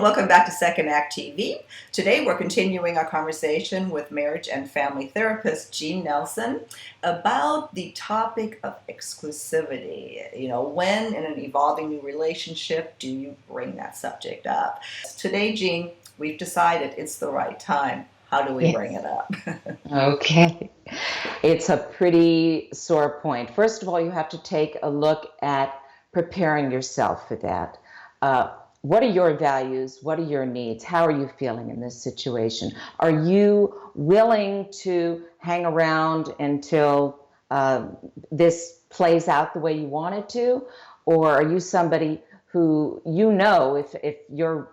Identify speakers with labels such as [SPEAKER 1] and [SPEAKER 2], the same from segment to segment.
[SPEAKER 1] and welcome back to Second Act TV. Today we're continuing our conversation with marriage and family therapist Jeanne Nelson about the topic of exclusivity. When in an evolving new relationship do you bring that subject up? Today, Jeanne, we've decided it's the right time. How do we bring
[SPEAKER 2] Yes.
[SPEAKER 1] it up?
[SPEAKER 2] Okay. It's a pretty sore point. First of all, you have to take a look at preparing yourself for that. What are your values? What are your needs? How are you feeling in this situation? Are you willing to hang around until this plays out the way you want it to? Or are you somebody who, if you're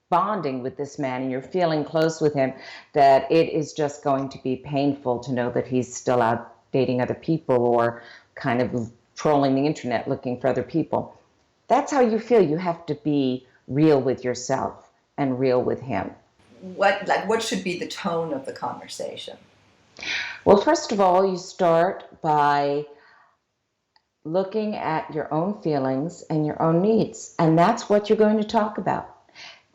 [SPEAKER 2] bonding with this man and you're feeling close with him, that it is just going to be painful to know that he's still out dating other people or kind of trolling the internet looking for other people. That's how you feel. You have to be real with yourself and real with him.
[SPEAKER 1] What should be the tone of the conversation?
[SPEAKER 2] Well, first of all, you start by looking at your own feelings and your own needs, and that's what you're going to talk about,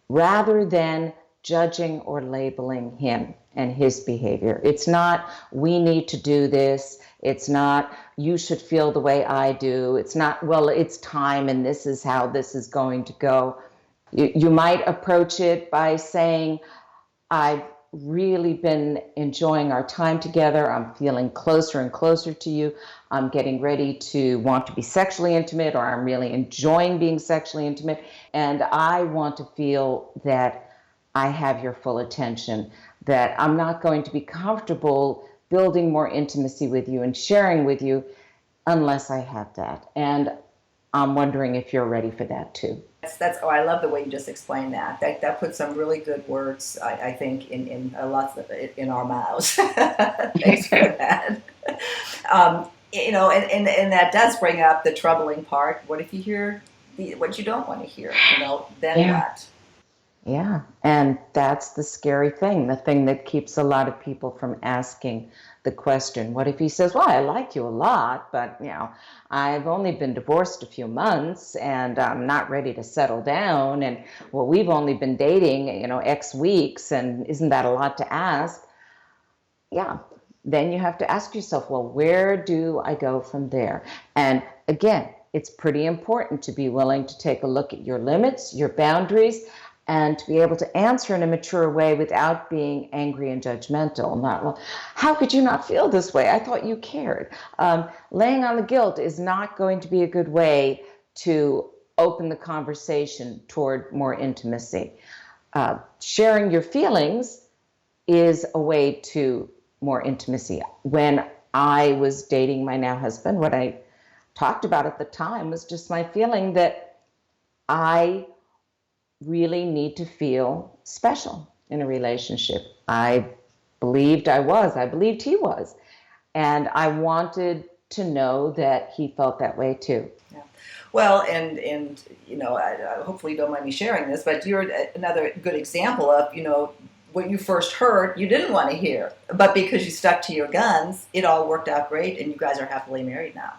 [SPEAKER 2] rather than judging or labeling him and his behavior. It's not, we need to do this. It's not, you should feel the way I do. It's not, well, it's time and this is how this is going to go. You might approach it by saying, I've really been enjoying our time together. I'm feeling closer and closer to you. I'm getting ready to want to be sexually intimate, or I'm really enjoying being sexually intimate. And I want to feel that I have your full attention, that I'm not going to be comfortable building more intimacy with you and sharing with you unless I have that. And I'm wondering if you're ready for that too.
[SPEAKER 1] I love the way you just explained that. That puts some really good words, I think, in a lot of it in our mouths. Thanks for that. And that does bring up the troubling part. What if you hear what you don't want to hear? Then
[SPEAKER 2] Yeah.
[SPEAKER 1] what?
[SPEAKER 2] Yeah, and that's the scary thing, the thing that keeps a lot of people from asking the question, what if he says, well, I like you a lot, but, I've only been divorced a few months and I'm not ready to settle down. And, well, we've only been dating, X weeks, and isn't that a lot to ask? Yeah, then you have to ask yourself, well, where do I go from there? And again, it's pretty important to be willing to take a look at your limits, your boundaries, and to be able to answer in a mature way without being angry and judgmental. Not, well, how could you not feel this way? I thought you cared. Laying on the guilt is not going to be a good way to open the conversation toward more intimacy. Sharing your feelings is a way to more intimacy. When I was dating my now husband, what I talked about at the time was just my feeling that I really need to feel special in a relationship. I believed I believed he was. And I wanted to know that he felt that way too.
[SPEAKER 1] Yeah. Well, and hopefully you don't mind me sharing this, but you're another good example of what you first heard you didn't want to hear, but because you stuck to your guns, it all worked out great, and you guys are happily married now.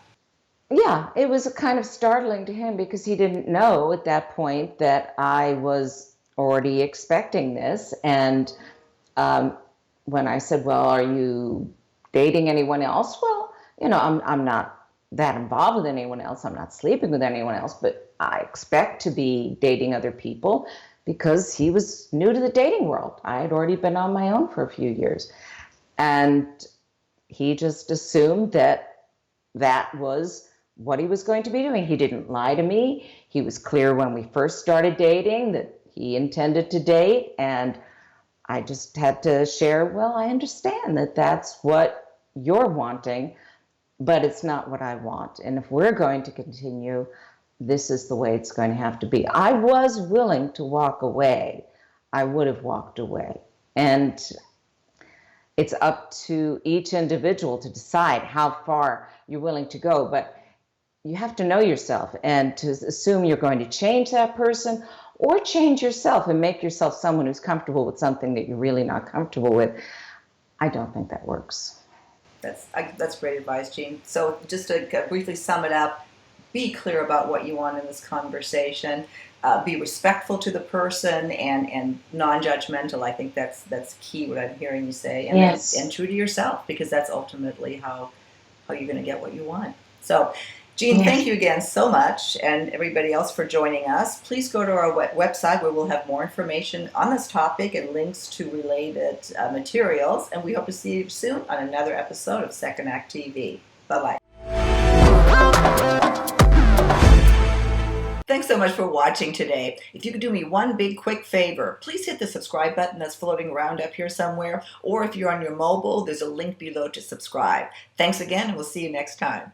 [SPEAKER 2] Yeah, it was kind of startling to him because he didn't know at that point that I was already expecting this. And when I said, well, are you dating anyone else? Well, I'm not that involved with anyone else. I'm not sleeping with anyone else, but I expect to be dating other people because he was new to the dating world. I had already been on my own for a few years. And he just assumed that that was what he was going to be doing. He didn't lie to me. He was clear when we first started dating that he intended to date. And I just had to share, well, I understand that that's what you're wanting, but it's not what I want. And if we're going to continue, this is the way it's going to have to be. I was willing to walk away. I would have walked away. And it's up to each individual to decide how far you're willing to go. But you have to know yourself, and to assume you're going to change that person or change yourself and make yourself someone who's comfortable with something that you're really not comfortable with, I don't think that works.
[SPEAKER 1] That's great advice, Jeanne. So just to briefly sum it up, be clear about what you want in this conversation. Be respectful to the person and non-judgmental. I think that's key. What I'm hearing you say, and
[SPEAKER 2] Yes.
[SPEAKER 1] and true to yourself, because that's ultimately how you're going to get what you want. So, Jeanne,
[SPEAKER 2] Yes.
[SPEAKER 1] thank you again so much, and everybody else for joining us. Please go to our website where we'll have more information on this topic and links to related materials. And we hope to see you soon on another episode of Second Act TV. Bye-bye. Thanks so much for watching today. If you could do me one big quick favor, please hit the subscribe button that's floating around up here somewhere, or if you're on your mobile, there's a link below to subscribe. Thanks again, and we'll see you next time.